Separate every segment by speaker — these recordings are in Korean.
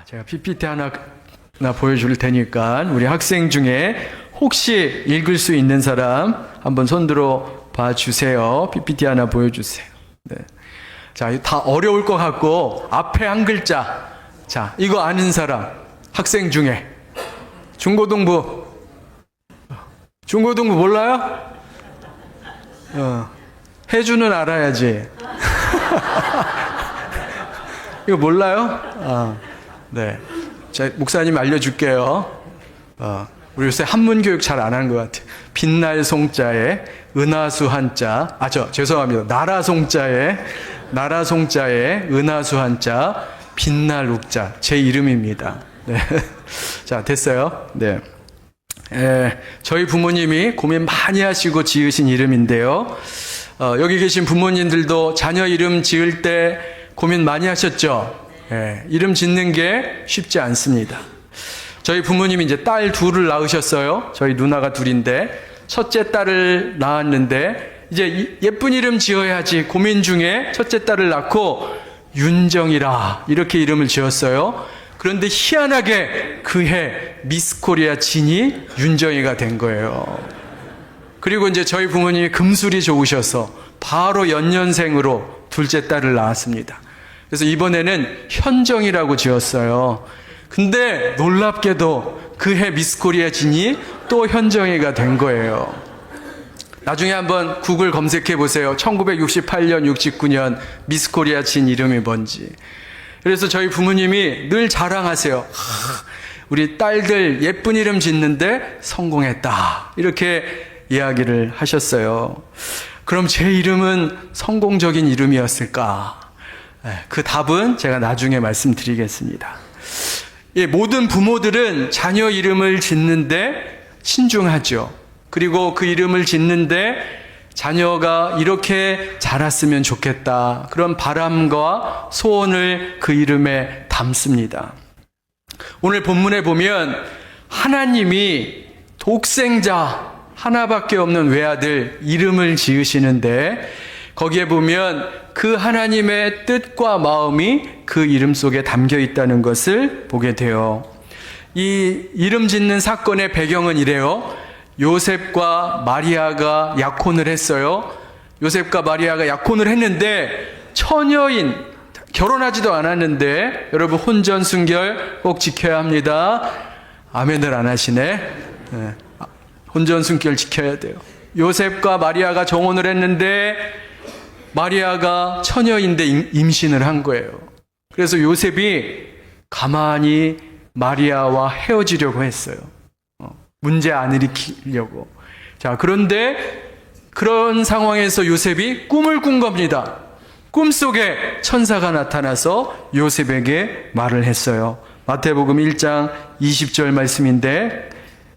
Speaker 1: 제가 PPT 하나 보여줄 테니까 우리 학생 중에 혹시 읽을 수 있는 사람 한번 손들어 봐주세요. PPT 하나 보여주세요. 네. 자, 다 어려울 것 같고 앞에 한 글자. 자, 이거 아는 사람 학생 중에 중고등부 몰라요? 해주는 알아야지. 이거 몰라요? 네. 자, 목사님 알려줄게요. 우리 요새 한문 교육 잘 안 하는 것 같아요. 빛날 송자에 은하수 한자. 죄송합니다. 나라 송자에 은하수 한자, 빛날 욱자. 제 이름입니다. 네. 자, 됐어요. 네. 저희 부모님이 고민 많이 하시고 지으신 이름인데요. 여기 계신 부모님들도 자녀 이름 지을 때 고민 많이 하셨죠? 이름 짓는 게 쉽지 않습니다. 저희 부모님이 이제 딸 둘을 낳으셨어요. 저희 누나가 둘인데, 첫째 딸을 낳았는데, 이제 예쁜 이름 지어야지 고민 중에 첫째 딸을 낳고, 윤정이라, 이렇게 이름을 지었어요. 그런데 희한하게 그해 미스 코리아 진이 윤정이가 된 거예요. 그리고 이제 저희 부모님이 금술이 좋으셔서 바로 연년생으로 둘째 딸을 낳았습니다. 그래서 이번에는 현정이라고 지었어요. 근데 놀랍게도 그해 미스 코리아 진이 또 현정이가 된 거예요. 나중에 한번 구글 검색해 보세요. 1968년, 69년 미스 코리아 진 이름이 뭔지. 그래서 저희 부모님이 늘 자랑하세요. 우리 딸들 예쁜 이름 짓는데 성공했다. 이렇게 이야기를 하셨어요. 그럼 제 이름은 성공적인 이름이었을까? 그 답은 제가 나중에 말씀드리겠습니다. 모든 부모들은 자녀 이름을 짓는데 신중하죠. 그리고 그 이름을 짓는데 자녀가 이렇게 자랐으면 좋겠다. 그런 바람과 소원을 그 이름에 담습니다. 오늘 본문에 보면 하나님이 독생자 하나밖에 없는 외아들 이름을 지으시는데 거기에 보면 그 하나님의 뜻과 마음이 그 이름 속에 담겨 있다는 것을 보게 돼요. 이 이름 짓는 사건의 배경은 이래요. 요셉과 마리아가 약혼을 했어요. 요셉과 마리아가 약혼을 했는데 처녀인, 결혼하지도 않았는데 여러분 혼전 순결 꼭 지켜야 합니다. 아멘을 안 하시네. 혼전 순결 지켜야 돼요. 요셉과 마리아가 정혼을 했는데 마리아가 처녀인데 임신을 한 거예요. 그래서 요셉이 가만히 마리아와 헤어지려고 했어요. 문제 안 일으키려고. 자, 그런데 그런 상황에서 요셉이 꿈을 꾼 겁니다. 꿈속에 천사가 나타나서 요셉에게 말을 했어요. 마태복음 1장 20절 말씀인데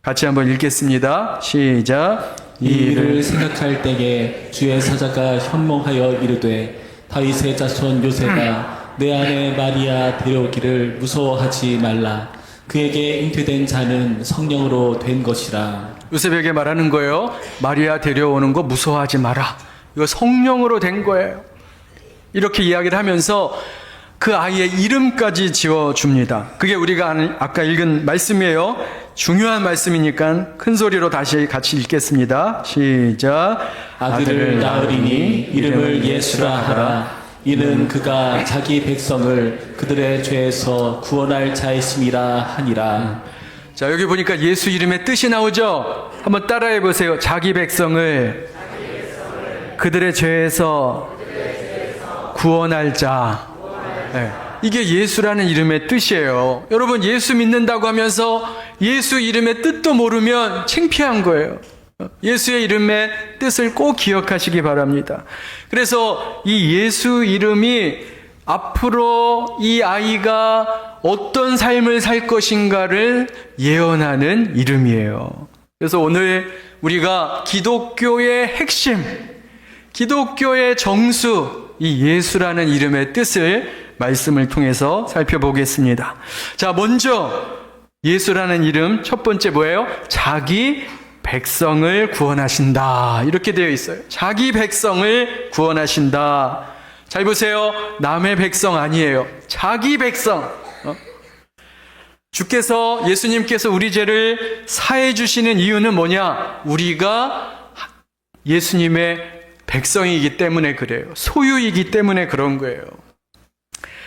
Speaker 1: 같이 한번 읽겠습니다. 시작.
Speaker 2: 이 일을 생각할 때에 주의 사자가 현몽하여 이르되 다윗의 자손 요셉아 내 아내 마리아 데려오기를 무서워하지 말라. 그에게 잉태된 자는 성령으로 된 것이라.
Speaker 1: 요셉에게 말하는 거예요. 마리아 데려오는 거 무서워하지 마라. 이거 성령으로 된 거예요. 이렇게 이야기를 하면서 그 아이의 이름까지 지어줍니다. 그게 우리가 아까 읽은 말씀이에요. 중요한 말씀이니까 큰 소리로 다시 같이 읽겠습니다. 시작.
Speaker 2: 아들을 낳으리니 이름을 예수라 하라. 이는 그가 자기 백성을 그들의 죄에서 구원할 자이심이라 하니라.
Speaker 1: 자, 여기 보니까 예수 이름의 뜻이 나오죠? 한번 따라해 보세요. 자기 백성을 그들의 죄에서 구원할 자. 네. 이게 예수라는 이름의 뜻이에요. 여러분, 예수 믿는다고 하면서 예수 이름의 뜻도 모르면 창피한 거예요. 예수의 이름의 뜻을 꼭 기억하시기 바랍니다. 그래서 이 예수 이름이 앞으로 이 아이가 어떤 삶을 살 것인가를 예언하는 이름이에요. 그래서 오늘 우리가 기독교의 핵심, 기독교의 정수, 이 예수라는 이름의 뜻을 말씀을 통해서 살펴보겠습니다. 자, 먼저 예수라는 이름 첫 번째 뭐예요? 자기 백성을 구원하신다. 이렇게 되어 있어요. 자기 백성을 구원하신다. 잘 보세요. 남의 백성 아니에요. 자기 백성. 주께서 예수님께서 우리 죄를 사해 주시는 이유는 뭐냐? 우리가 예수님의 백성이기 때문에 그래요. 소유이기 때문에 그런 거예요.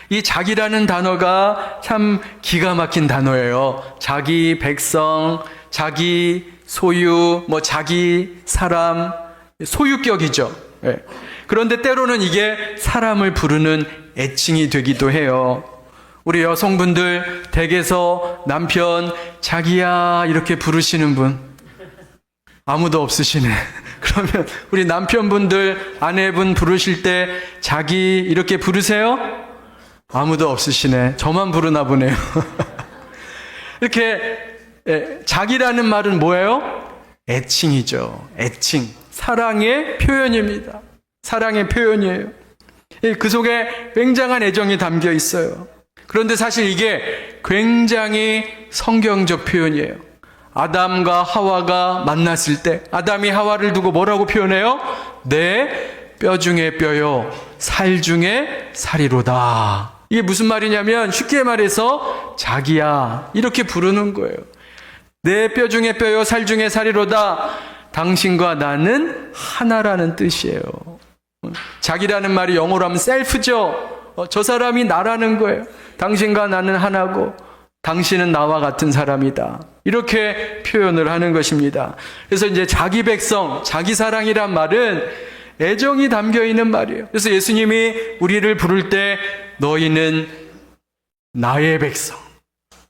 Speaker 1: 이 자기라는 단어가 참 기가 막힌 단어예요. 자기 백성, 자기 소유, 자기 사람, 소유격이죠. 예. 그런데 때로는 이게 사람을 부르는 애칭이 되기도 해요. 우리 여성분들 댁에서 남편 자기야 이렇게 부르시는 분 아무도 없으시네. 그러면 우리 남편분들 아내분 부르실 때 자기 이렇게 부르세요? 아무도 없으시네. 저만 부르나 보네요. 이렇게 자기라는 말은 뭐예요? 애칭이죠. 애칭. 사랑의 표현입니다. 사랑의 표현이에요. 그 속에 굉장한 애정이 담겨 있어요. 그런데 사실 이게 굉장히 성경적 표현이에요. 아담과 하와가 만났을 때 아담이 하와를 두고 뭐라고 표현해요? 내 뼈 중에 뼈요, 살 중에 살이로다. 이게 무슨 말이냐면 쉽게 말해서 자기야 이렇게 부르는 거예요. 내 뼈 중에 뼈요, 살 중에 살이로다. 당신과 나는 하나라는 뜻이에요. 자기라는 말이 영어로 하면 셀프죠. 저 사람이 나라는 거예요. 당신과 나는 하나고 당신은 나와 같은 사람이다. 이렇게 표현을 하는 것입니다. 그래서 이제 자기 백성, 자기 사랑이란 말은 애정이 담겨 있는 말이에요. 그래서 예수님이 우리를 부를 때 너희는 나의 백성,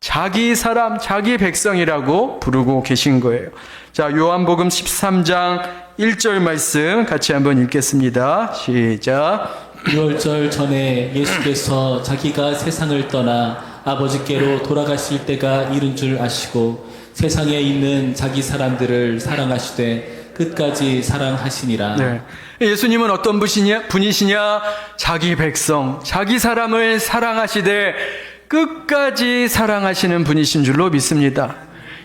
Speaker 1: 자기 사람, 자기 백성이라고 부르고 계신 거예요. 자, 요한복음 13장 1절 말씀 같이 한번 읽겠습니다. 시작.
Speaker 2: 유월절 전에 예수께서 자기가 세상을 떠나 아버지께로 돌아가실 때가 이른 줄 아시고 세상에 있는 자기 사람들을 사랑하시되 끝까지 사랑하시니라.
Speaker 1: 네. 예수님은 어떤 분이시냐? 자기 백성, 자기 사람을 사랑하시되 끝까지 사랑하시는 분이신 줄로 믿습니다.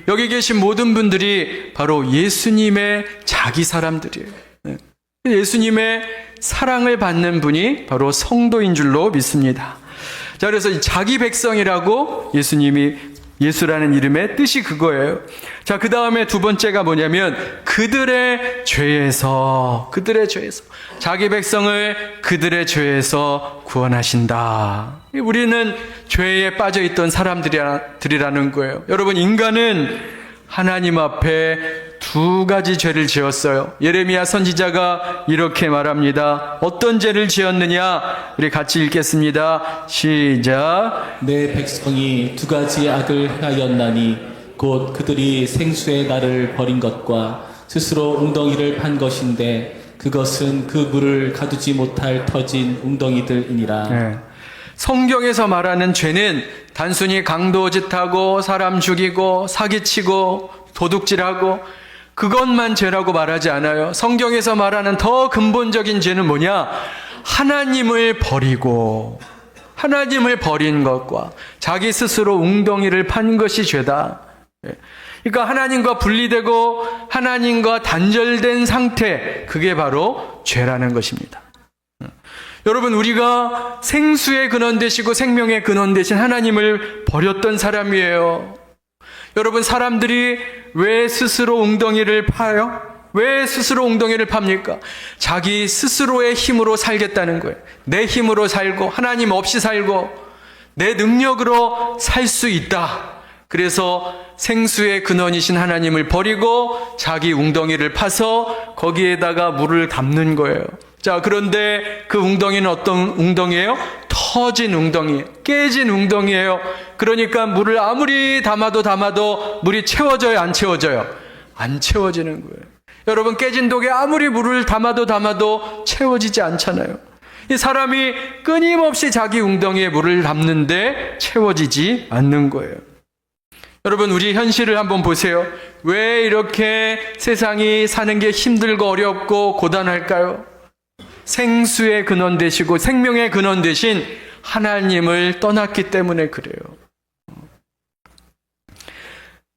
Speaker 1: 여기 계신 모든 분들이 바로 예수님의 자기 사람들이에요. 예수님의 사랑을 받는 분이 바로 성도인 줄로 믿습니다. 자, 그래서 이 자기 백성이라고 예수라는 이름의 뜻이 그거예요. 자, 그 다음에 두 번째가 뭐냐면 그들의 죄에서 자기 백성을 그들의 죄에서 구원하신다. 우리는 죄에 빠져있던 사람들이라는 거예요. 여러분, 인간은 하나님 앞에 두 가지 죄를 지었어요. 예레미야 선지자가 이렇게 말합니다. 어떤 죄를 지었느냐? 우리 같이 읽겠습니다. 시작.
Speaker 2: 내 백성이 두 가지 악을 행하였나니 곧 그들이 생수의 날을 버린 것과 스스로 웅덩이를 판 것인데 그것은 그 물을 가두지 못할 터진 웅덩이들이니라.
Speaker 1: 네. 성경에서 말하는 죄는 단순히 강도짓하고 사람 죽이고 사기치고 도둑질하고 그것만 죄라고 말하지 않아요. 성경에서 말하는 더 근본적인 죄는 뭐냐? 하나님을 버린 것과 자기 스스로 웅덩이를 판 것이 죄다. 그러니까 하나님과 분리되고 하나님과 단절된 상태, 그게 바로 죄라는 것입니다. 여러분, 우리가 생수의 근원 되시고 생명의 근원 되신 하나님을 버렸던 사람이에요. 여러분, 사람들이 왜 스스로 웅덩이를 파요? 왜 스스로 웅덩이를 팝니까? 자기 스스로의 힘으로 살겠다는 거예요. 내 힘으로 살고 하나님 없이 살고 내 능력으로 살 수 있다. 그래서 생수의 근원이신 하나님을 버리고 자기 웅덩이를 파서 거기에다가 물을 담는 거예요. 자, 그런데 그 웅덩이는 어떤 웅덩이에요? 터진 웅덩이에요. 깨진 웅덩이에요. 그러니까 물을 아무리 담아도 물이 채워져요, 안 채워져요? 안 채워지는 거예요. 여러분, 깨진 독에 아무리 물을 담아도 채워지지 않잖아요. 이 사람이 끊임없이 자기 웅덩이에 물을 담는데 채워지지 않는 거예요. 여러분, 우리 현실을 한번 보세요. 왜 이렇게 세상이 사는 게 힘들고 어렵고 고단할까요? 생수의 근원 되시고 생명의 근원 되신 하나님을 떠났기 때문에 그래요.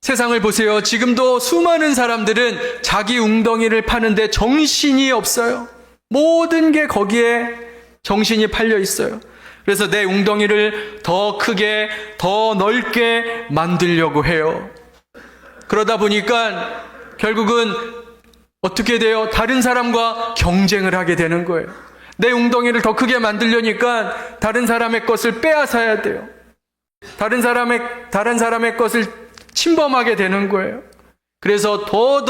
Speaker 1: 세상을 보세요. 지금도 수많은 사람들은 자기 웅덩이를 파는데 정신이 없어요. 모든 게 거기에 정신이 팔려 있어요. 그래서 내 웅덩이를 더 크게, 더 넓게 만들려고 해요. 그러다 보니까 결국은 어떻게 돼요? 다른 사람과 경쟁을 하게 되는 거예요. 내 웅덩이를 더 크게 만들려니까 다른 사람의 것을 빼앗아야 돼요. 다른 사람의 것을 침범하게 되는 거예요. 그래서 더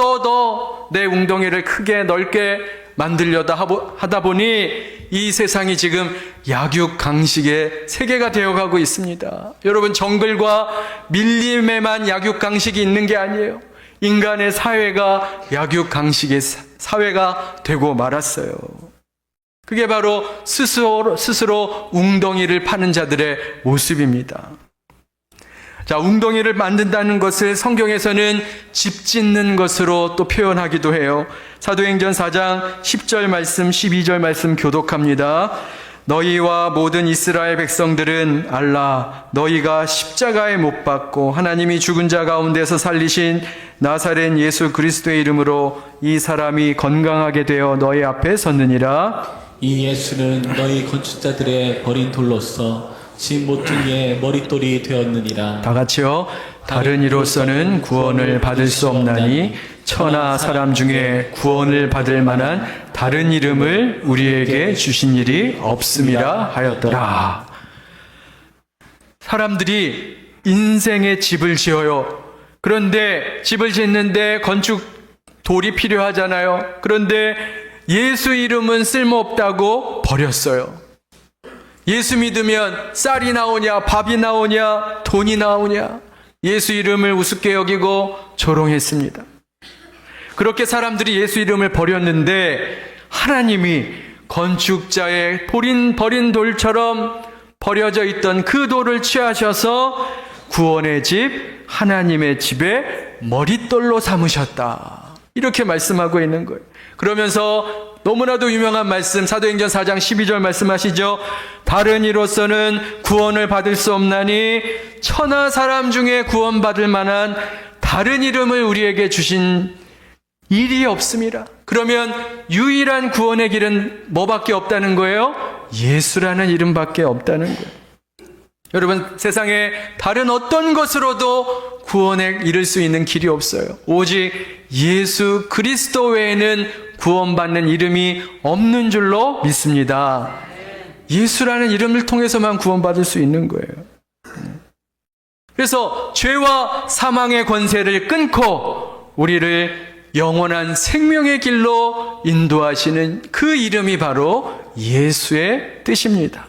Speaker 1: 내 웅덩이를 크게 넓게 만들려다 하다 보니 이 세상이 지금 약육강식의 세계가 되어가고 있습니다. 여러분, 정글과 밀림에만 약육강식이 있는 게 아니에요. 인간의 사회가 약육강식의 사회가 되고 말았어요. 그게 바로 스스로 웅덩이를 파는 자들의 모습입니다. 자, 웅덩이를 만든다는 것을 성경에서는 집 짓는 것으로 또 표현하기도 해요. 사도행전 4장 10절 말씀, 12절 말씀 교독합니다. 너희와 모든 이스라엘 백성들은 알라, 너희가 십자가에 못 박고 하나님이 죽은 자 가운데서 살리신 나사렛 예수 그리스도의 이름으로 이 사람이 건강하게 되어 너희 앞에 섰느니라.
Speaker 2: 이 예수는 너희 건축자들의 버린 돌로서 집 모퉁이의 머릿돌이 되었느니라.
Speaker 1: 다 같이요. 다른 이로서는 구원을 받을 수 없나니 천하 사람 중에 구원을 받을 만한 다른 이름을 우리에게 주신 일이 없음이라 하였더라. 사람들이 인생의 집을 지어요. 그런데 집을 짓는데 건축 돌이 필요하잖아요. 그런데 예수 이름은 쓸모없다고 버렸어요. 예수 믿으면 쌀이 나오냐, 밥이 나오냐, 돈이 나오냐, 예수 이름을 우습게 여기고 조롱했습니다. 그렇게 사람들이 예수 이름을 버렸는데 하나님이 건축자의 버린 돌처럼 버려져 있던 그 돌을 취하셔서 구원의 집, 하나님의 집에 머릿돌로 삼으셨다. 이렇게 말씀하고 있는 거예요. 그러면서 너무나도 유명한 말씀, 사도행전 4장 12절 말씀하시죠. 다른 이로서는 구원을 받을 수 없나니 천하 사람 중에 구원받을 만한 다른 이름을 우리에게 주신 일이 없음이라. 그러면 유일한 구원의 길은 뭐밖에 없다는 거예요? 예수라는 이름밖에 없다는 거예요. 여러분, 세상에 다른 어떤 것으로도 구원에 이를 수 있는 길이 없어요. 오직 예수 그리스도 외에는 구원받는 이름이 없는 줄로 믿습니다. 예수라는 이름을 통해서만 구원받을 수 있는 거예요. 그래서 죄와 사망의 권세를 끊고 우리를 영원한 생명의 길로 인도하시는 그 이름이 바로 예수의 뜻입니다.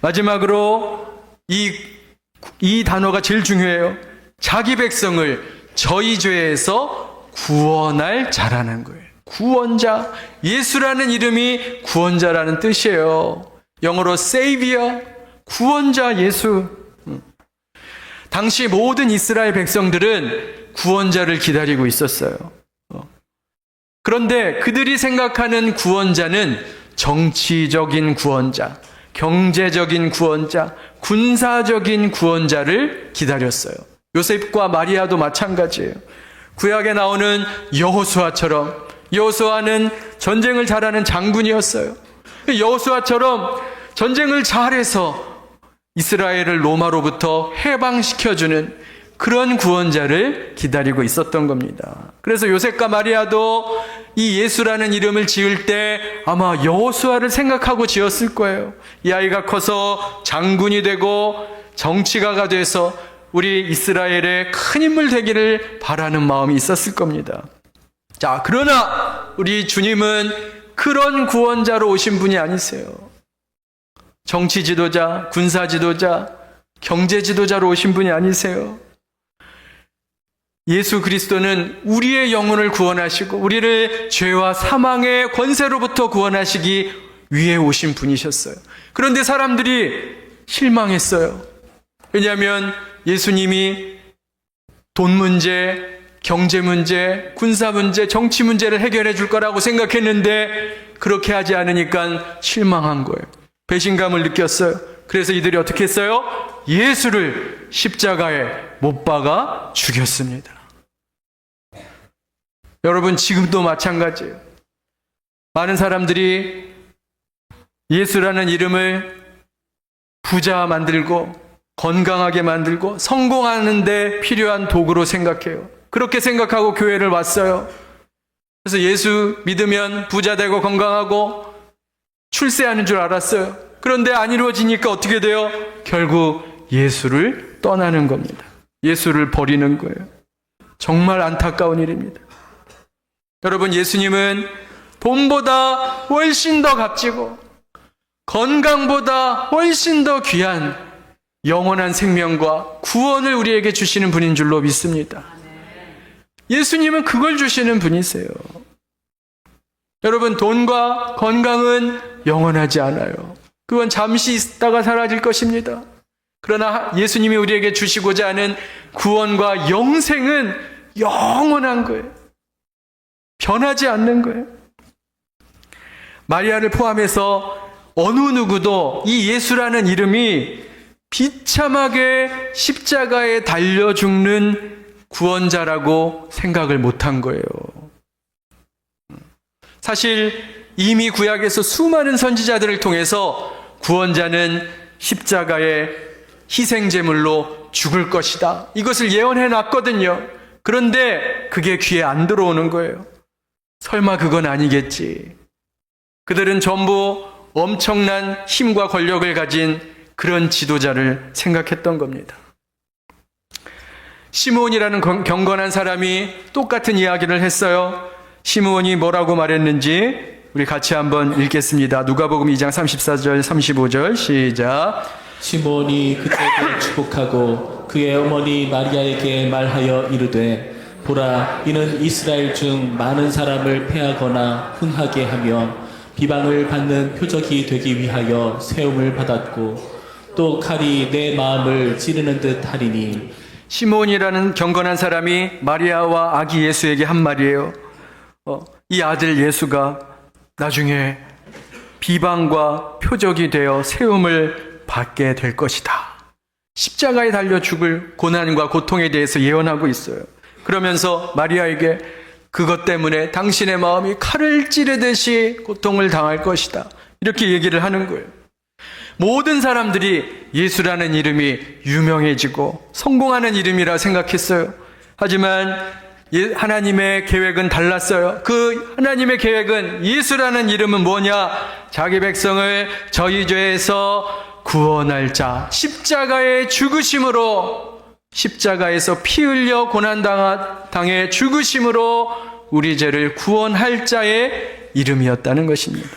Speaker 1: 마지막으로 이 단어가 제일 중요해요. 자기 백성을 저희 죄에서 구원할 자라는 거예요. 구원자, 예수라는 이름이 구원자라는 뜻이에요. 영어로 Savior, 구원자 예수. 당시 모든 이스라엘 백성들은 구원자를 기다리고 있었어요. 그런데 그들이 생각하는 구원자는 정치적인 구원자, 경제적인 구원자, 군사적인 구원자를 기다렸어요. 요셉과 마리아도 마찬가지예요. 구약에 나오는 여호수아처럼, 여호수아는 전쟁을 잘하는 장군이었어요. 여호수아처럼 전쟁을 잘해서 이스라엘을 로마로부터 해방시켜주는 그런 구원자를 기다리고 있었던 겁니다. 그래서 요셉과 마리아도 이 예수라는 이름을 지을 때 아마 여호수아를 생각하고 지었을 거예요. 이 아이가 커서 장군이 되고 정치가가 돼서 우리 이스라엘의 큰 인물 되기를 바라는 마음이 있었을 겁니다. 자, 그러나 우리 주님은 그런 구원자로 오신 분이 아니세요. 정치 지도자, 군사 지도자, 경제 지도자로 오신 분이 아니세요. 예수 그리스도는 우리의 영혼을 구원하시고 우리를 죄와 사망의 권세로부터 구원하시기 위해 오신 분이셨어요. 그런데 사람들이 실망했어요. 왜냐하면 예수님이 돈 문제, 경제 문제, 군사 문제, 정치 문제를 해결해 줄 거라고 생각했는데 그렇게 하지 않으니까 실망한 거예요. 배신감을 느꼈어요. 그래서 이들이 어떻게 했어요? 예수를 십자가에 못 박아 죽였습니다. 여러분, 지금도 마찬가지예요. 많은 사람들이 예수라는 이름을 부자 만들고 건강하게 만들고 성공하는 데 필요한 도구로 생각해요. 그렇게 생각하고 교회를 왔어요. 그래서 예수 믿으면 부자 되고 건강하고 출세하는 줄 알았어요. 그런데 안 이루어지니까 어떻게 돼요? 결국 예수를 떠나는 겁니다. 예수를 버리는 거예요. 정말 안타까운 일입니다. 여러분, 예수님은 돈보다 훨씬 더 값지고 건강보다 훨씬 더 귀한 영원한 생명과 구원을 우리에게 주시는 분인 줄로 믿습니다. 예수님은 그걸 주시는 분이세요. 여러분, 돈과 건강은 영원하지 않아요. 그건 잠시 있다가 사라질 것입니다. 그러나 예수님이 우리에게 주시고자 하는 구원과 영생은 영원한 거예요. 변하지 않는 거예요. 마리아를 포함해서 어느 누구도 이 예수라는 이름이 비참하게 십자가에 달려 죽는 구원자라고 생각을 못한 거예요. 사실 이미 구약에서 수많은 선지자들을 통해서 구원자는 십자가의 희생제물로 죽을 것이다, 이것을 예언해 놨거든요. 그런데 그게 귀에 안 들어오는 거예요. 설마 그건 아니겠지. 그들은 전부 엄청난 힘과 권력을 가진 그런 지도자를 생각했던 겁니다. 시므온이라는 경건한 사람이 똑같은 이야기를 했어요. 시므온이 뭐라고 말했는지 우리 같이 한번 읽겠습니다. 누가복음 2장 34절 35절 시작.
Speaker 2: 시몬이 그때를 축복하고 그의 어머니 마리아에게 말하여 이르되 보라, 이는 이스라엘 중 많은 사람을 패하거나 흥하게 하며 비방을 받는 표적이 되기 위하여 세움을 받았고 또 칼이 내 마음을 찌르는 듯 하리니.
Speaker 1: 시므온이라는 경건한 사람이 마리아와 아기 예수에게 한 말이에요. 이 아들 예수가 나중에 비방과 표적이 되어 세움을 받게 될 것이다. 십자가에 달려 죽을 고난과 고통에 대해서 예언하고 있어요. 그러면서 마리아에게 그것 때문에 당신의 마음이 칼을 찌르듯이 고통을 당할 것이다, 이렇게 얘기를 하는 거예요. 모든 사람들이 예수라는 이름이 유명해지고 성공하는 이름이라 생각했어요. 하지만 하나님의 계획은 달랐어요. 그 하나님의 계획은, 예수라는 이름은 뭐냐? 자기 백성을 저희 죄에서 구원할 자, 십자가의 죽으심으로, 십자가에서 피 흘려 고난당해 죽으심으로 우리 죄를 구원할 자의 이름이었다는 것입니다.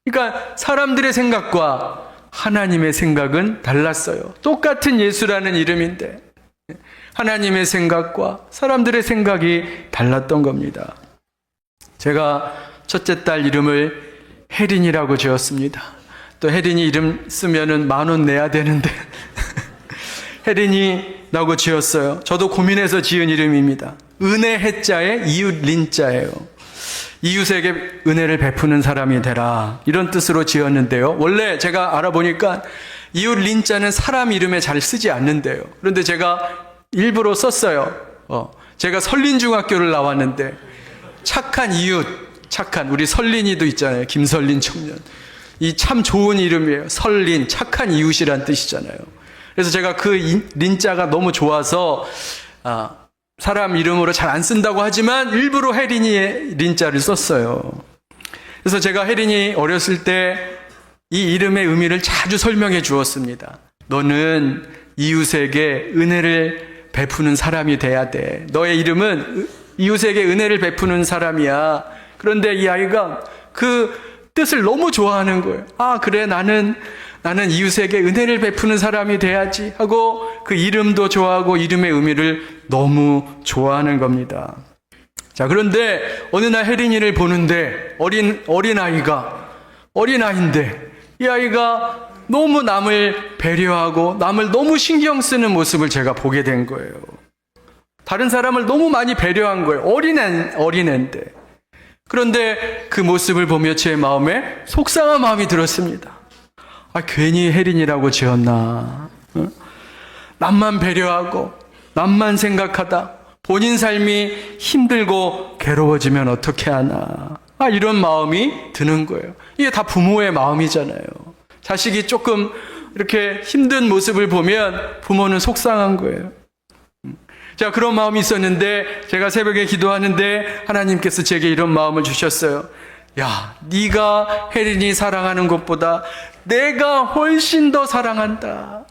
Speaker 1: 그러니까 사람들의 생각과 하나님의 생각은 달랐어요. 똑같은 예수라는 이름인데 하나님의 생각과 사람들의 생각이 달랐던 겁니다. 제가 첫째 딸 이름을 혜린이라고 지었습니다. 또 혜린이 이름 쓰면은 10,000원 내야 되는데 혜린이라고 지었어요. 저도 고민해서 지은 이름입니다. 은혜 해자에 이웃 린자예요. 이웃에게 은혜를 베푸는 사람이 되라, 이런 뜻으로 지었는데요. 원래 제가 알아보니까 이웃 린자는 사람 이름에 잘 쓰지 않는데요. 그런데 제가 일부러 썼어요. 제가 설린중학교를 나왔는데 착한 이웃, 착한 우리 설린이도 있잖아요. 김설린 청년. 이 참 좋은 이름이에요. 설린, 착한 이웃이란 뜻이잖아요. 그래서 제가 그 린자가 너무 좋아서 사람 이름으로 잘 안 쓴다고 하지만 일부러 혜린이의 린자를 썼어요. 그래서 제가 혜린이 어렸을 때 이 이름의 의미를 자주 설명해 주었습니다. 너는 이웃에게 은혜를 베푸는 사람이 돼야 돼. 너의 이름은 이웃에게 은혜를 베푸는 사람이야. 그런데 이 아이가 그 뜻을 너무 좋아하는 거예요. 아, 그래, 나는 이웃에게 은혜를 베푸는 사람이 돼야지 하고 그 이름도 좋아하고 이름의 의미를 너무 좋아하는 겁니다. 자, 그런데 어느 날 혜린이를 보는데 어린아이인데 이 아이가 너무 남을 배려하고 남을 너무 신경 쓰는 모습을 제가 보게 된 거예요. 다른 사람을 너무 많이 배려한 거예요. 어린애인데. 그런데 그 모습을 보며 제 마음에 속상한 마음이 들었습니다. 괜히 혜린이라고 지었나? 남만 배려하고 남만 생각하다 본인 삶이 힘들고 괴로워지면 어떻게 하나? 이런 마음이 드는 거예요. 이게 다 부모의 마음이잖아요. 자식이 조금 이렇게 힘든 모습을 보면 부모는 속상한 거예요. 자, 그런 마음이 있었는데 제가 새벽에 기도하는데 하나님께서 제게 이런 마음을 주셨어요. 야, 네가 혜린이 사랑하는 것보다 내가 훨씬 더 사랑한다.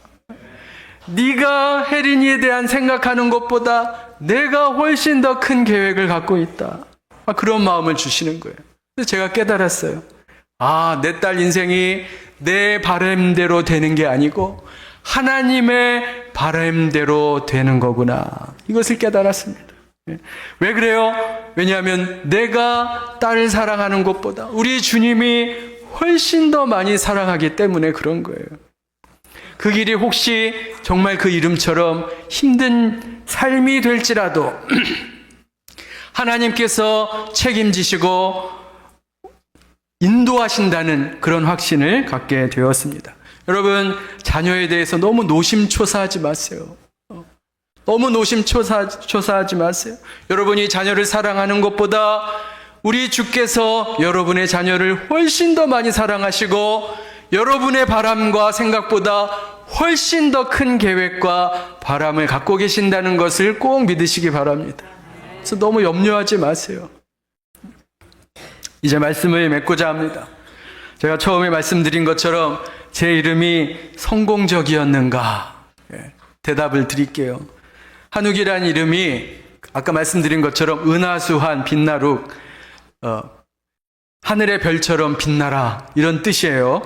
Speaker 1: 네가 혜린이에 대한 생각하는 것보다 내가 훨씬 더 큰 계획을 갖고 있다. 그런 마음을 주시는 거예요. 그래서 제가 깨달았어요. 내 딸 인생이 내 바람대로 되는 게 아니고 하나님의 바람대로 되는 거구나. 이것을 깨달았습니다. 왜 그래요? 왜냐하면 내가 딸을 사랑하는 것보다 우리 주님이 훨씬 더 많이 사랑하기 때문에 그런 거예요. 그 길이 혹시 정말 그 이름처럼 힘든 삶이 될지라도 하나님께서 책임지시고 인도하신다는 그런 확신을 갖게 되었습니다. 여러분, 자녀에 대해서 너무 노심초사하지 마세요. 너무 노심초사하지 마세요. 여러분이 자녀를 사랑하는 것보다 우리 주께서 여러분의 자녀를 훨씬 더 많이 사랑하시고 여러분의 바람과 생각보다 훨씬 더 큰 계획과 바람을 갖고 계신다는 것을 꼭 믿으시기 바랍니다. 그래서 너무 염려하지 마세요. 이제 말씀을 맺고자 합니다. 제가 처음에 말씀드린 것처럼 제 이름이 성공적이었는가? 대답을 드릴게요. 한욱이라는 이름이 아까 말씀드린 것처럼 은하수한 빛나룩, 하늘의 별처럼 빛나라, 이런 뜻이에요.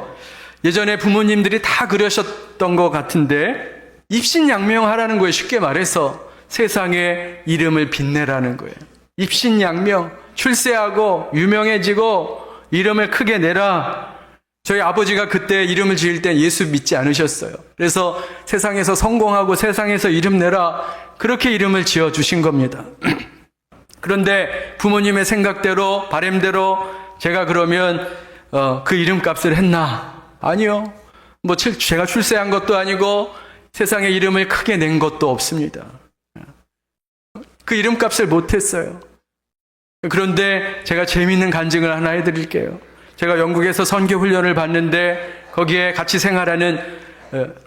Speaker 1: 예전에 부모님들이 다 그러셨던 것 같은데 입신양명하라는 거예요. 쉽게 말해서 세상에 이름을 빛내라는 거예요. 입신양명, 출세하고 유명해지고 이름을 크게 내라. 저희 아버지가 그때 이름을 지을 때 예수 믿지 않으셨어요. 그래서 세상에서 성공하고 세상에서 이름 내라, 그렇게 이름을 지어주신 겁니다. 그런데 부모님의 생각대로 바람대로 제가 그러면 그 이름값을 했나? 아니요. 제가 출세한 것도 아니고 세상에 이름을 크게 낸 것도 없습니다. 그 이름값을 못했어요. 그런데 제가 재미있는 간증을 하나 해드릴게요. 제가 영국에서 선교 훈련을 받는데 거기에 같이 생활하는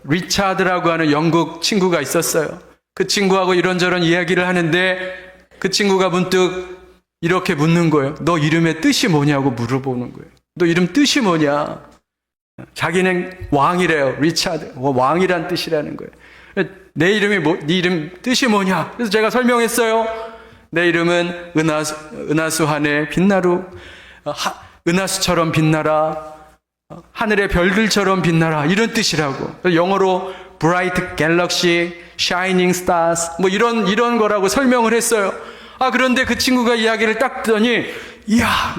Speaker 1: 리차드라고 하는 영국 친구가 있었어요. 그 친구하고 이런저런 이야기를 하는데 그 친구가 문득 이렇게 묻는 거예요. 너 이름의 뜻이 뭐냐고 물어보는 거예요. 너 이름 뜻이 뭐냐? 자기는 왕이래요. 리차드. 왕이란 뜻이라는 거예요. 내 이름이 네 이름 뜻이 뭐냐? 그래서 제가 설명했어요. 내 이름은 은하수한의 빛나루, 은하수처럼 빛나라, 하늘의 별들처럼 빛나라, 이런 뜻이라고. 영어로 bright galaxy, shining stars, 이런 거라고 설명을 했어요. 그런데 그 친구가 이야기를 딱 듣더니, 이야,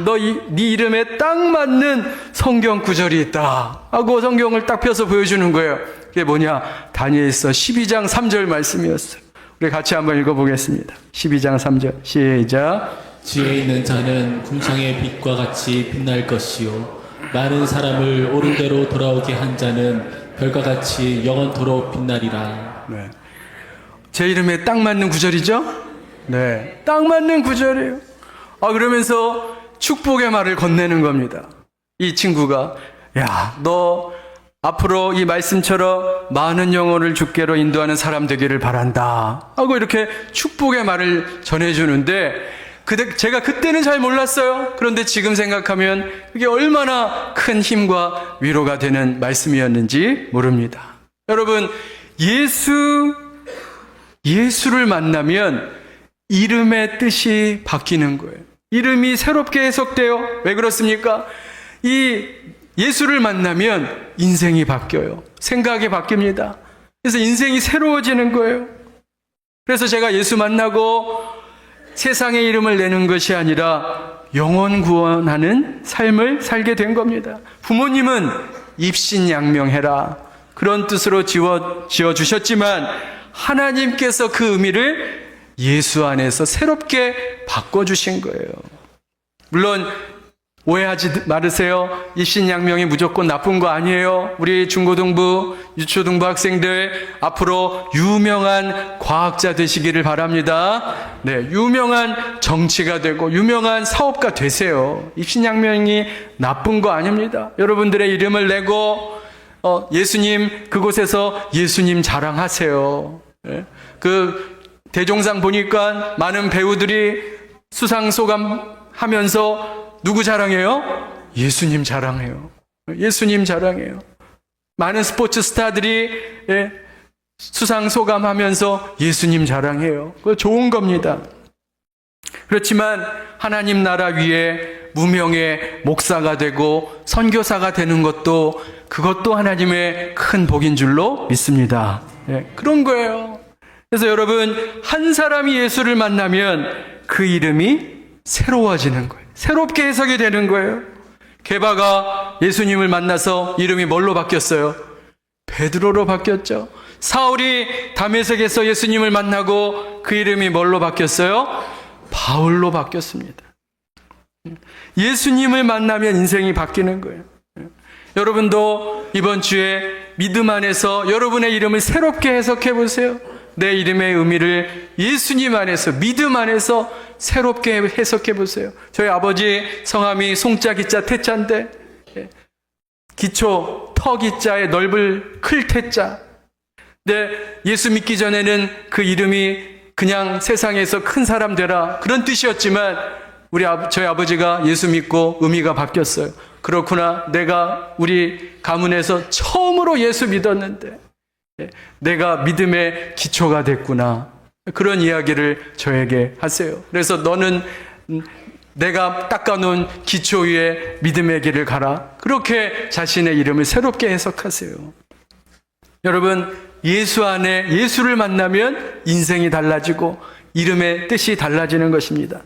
Speaker 1: 네 이름에 딱 맞는 성경 구절이 있다 하고 성경을 딱 펴서 보여주는 거예요. 그게 뭐냐? 다니엘서 12장 3절 말씀이었어요. 우리 같이 한번 읽어보겠습니다. 12장 3절 시작.
Speaker 2: 지혜 있는 자는 궁창의 빛과 같이 빛날 것이요 많은 사람을 옳은 대로 돌아오게 한 자는 별과 같이 영원토록 빛나리라.
Speaker 1: 네. 제 이름에 딱 맞는 구절이죠? 네, 딱 맞는 구절이에요. 그러면서 축복의 말을 건네는 겁니다. 이 친구가, 야, 너 앞으로 이 말씀처럼 많은 영혼을 주께로 인도하는 사람 되기를 바란다 하고 이렇게 축복의 말을 전해주는데, 제가 그때는 잘 몰랐어요. 그런데 지금 생각하면 그게 얼마나 큰 힘과 위로가 되는 말씀이었는지 모릅니다. 여러분, 예수를 만나면 이름의 뜻이 바뀌는 거예요. 이름이 새롭게 해석돼요. 왜 그렇습니까? 이 예수를 만나면 인생이 바뀌어요. 생각이 바뀝니다. 그래서 인생이 새로워지는 거예요. 그래서 제가 예수 만나고 세상의 이름을 내는 것이 아니라 영혼 구원하는 삶을 살게 된 겁니다. 부모님은 입신양명해라, 그런 뜻으로 지어주셨지만 하나님께서 그 의미를 예수 안에서 새롭게 바꿔주신 거예요. 물론 오해하지 말으세요. 입신양명이 무조건 나쁜 거 아니에요. 우리 중고등부, 유초등부 학생들 앞으로 유명한 과학자 되시기를 바랍니다. 네, 유명한 정치가 되고 유명한 사업가 되세요. 입신양명이 나쁜 거 아닙니다. 여러분들의 이름을 내고 예수님 그곳에서 예수님 자랑하세요. 예? 그 대종상 보니까 많은 배우들이 수상소감 하면서 누구 자랑해요? 예수님 자랑해요. 예수님 자랑해요. 많은 스포츠 스타들이 수상소감하면서 예수님 자랑해요. 그거 좋은 겁니다. 그렇지만 하나님 나라 위에 무명의 목사가 되고 선교사가 되는 것도 그것도 하나님의 큰 복인 줄로 믿습니다. 그런 거예요. 그래서 여러분, 한 사람이 예수를 만나면 그 이름이 새로워지는 거예요. 새롭게 해석이 되는 거예요. 게바가 예수님을 만나서 이름이 뭘로 바뀌었어요? 베드로로 바뀌었죠. 사울이 다메섹에서 예수님을 만나고 그 이름이 뭘로 바뀌었어요? 바울로 바뀌었습니다. 예수님을 만나면 인생이 바뀌는 거예요. 여러분도 이번 주에 믿음 안에서 여러분의 이름을 새롭게 해석해 보세요. 내 이름의 의미를 예수님 안에서, 믿음 안에서 새롭게 해석해 보세요. 저희 아버지 성함이 송자기자 태자인데, 기초 터기자에 넓을 클 태자. 근데 예수 믿기 전에는 그 이름이 그냥 세상에서 큰 사람 되라, 그런 뜻이었지만 저희 아버지가 예수 믿고 의미가 바뀌었어요. 그렇구나, 내가 우리 가문에서 처음으로 예수 믿었는데 내가 믿음의 기초가 됐구나, 그런 이야기를 저에게 하세요. 그래서 너는 내가 닦아놓은 기초 위에 믿음의 길을 가라, 그렇게 자신의 이름을 새롭게 해석하세요. 여러분, 예수 안에 예수를 만나면 인생이 달라지고 이름의 뜻이 달라지는 것입니다.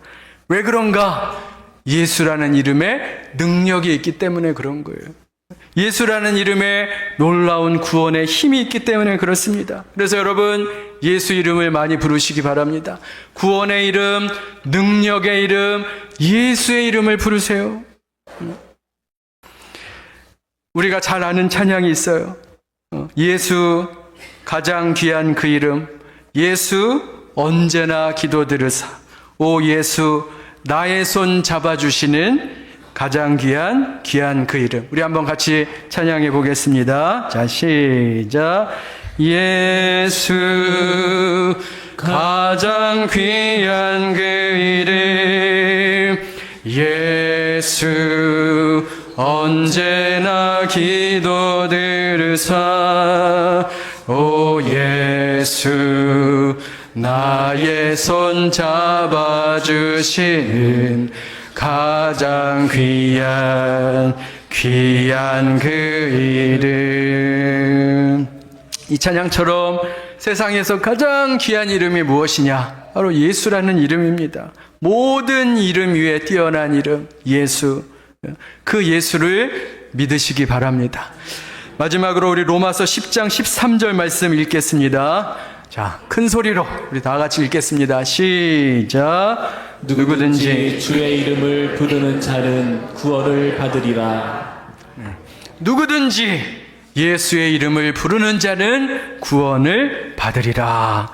Speaker 1: 왜 그런가? 예수라는 이름에 능력이 있기 때문에 그런 거예요. 예수라는 이름에 놀라운 구원의 힘이 있기 때문에 그렇습니다. 그래서 여러분, 예수 이름을 많이 부르시기 바랍니다. 구원의 이름, 능력의 이름, 예수의 이름을 부르세요. 우리가 잘 아는 찬양이 있어요. 예수 가장 귀한 그 이름, 예수 언제나 기도 들으사, 오 예수 나의 손 잡아주시는 가장 귀한 그 이름. 우리 한번 같이 찬양해 보겠습니다. 자, 시작. 예수 가장 귀한 그 이름, 예수 언제나 기도 들으사, 오 예수 나의 손 잡아주시는 가장 귀한 그 이름. 이 찬양처럼 세상에서 가장 귀한 이름이 무엇이냐? 바로 예수라는 이름입니다. 모든 이름 위에 뛰어난 이름, 예수. 그 예수를 믿으시기 바랍니다. 마지막으로 우리 로마서 10장 13절 말씀 읽겠습니다. 자, 큰 소리로 우리 다 같이 읽겠습니다. 시작. 누구든지
Speaker 2: 주의 이름을 부르는 자는 구원을 받으리라.
Speaker 1: 누구든지 예수의 이름을 부르는 자는 구원을 받으리라.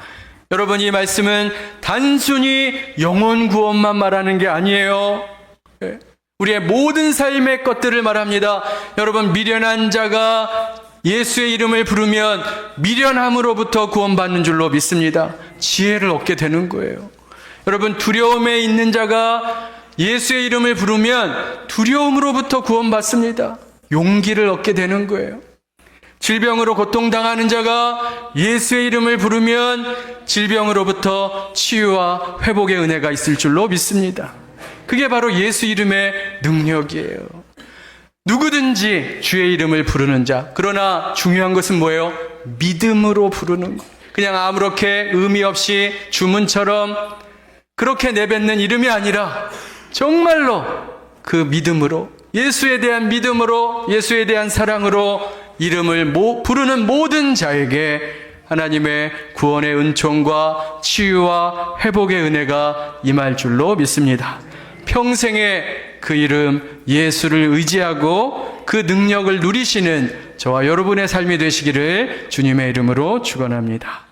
Speaker 1: 여러분, 이 말씀은 단순히 영혼 구원만 말하는 게 아니에요. 우리의 모든 삶의 것들을 말합니다. 여러분, 미련한 자가 예수의 이름을 부르면 미련함으로부터 구원받는 줄로 믿습니다. 지혜를 얻게 되는 거예요. 여러분, 두려움에 있는 자가 예수의 이름을 부르면 두려움으로부터 구원받습니다. 용기를 얻게 되는 거예요. 질병으로 고통당하는 자가 예수의 이름을 부르면 질병으로부터 치유와 회복의 은혜가 있을 줄로 믿습니다. 그게 바로 예수 이름의 능력이에요. 누구든지 주의 이름을 부르는 자. 그러나 중요한 것은 뭐예요? 믿음으로 부르는 것. 그냥 아무렇게 의미 없이 주문처럼 그렇게 내뱉는 이름이 아니라 정말로 그 믿음으로, 예수에 대한 믿음으로, 예수에 대한 사랑으로 이름을 부르는 모든 자에게 하나님의 구원의 은총과 치유와 회복의 은혜가 임할 줄로 믿습니다. 평생에 그 이름 예수를 의지하고 그 능력을 누리시는 저와 여러분의 삶이 되시기를 주님의 이름으로 축원합니다.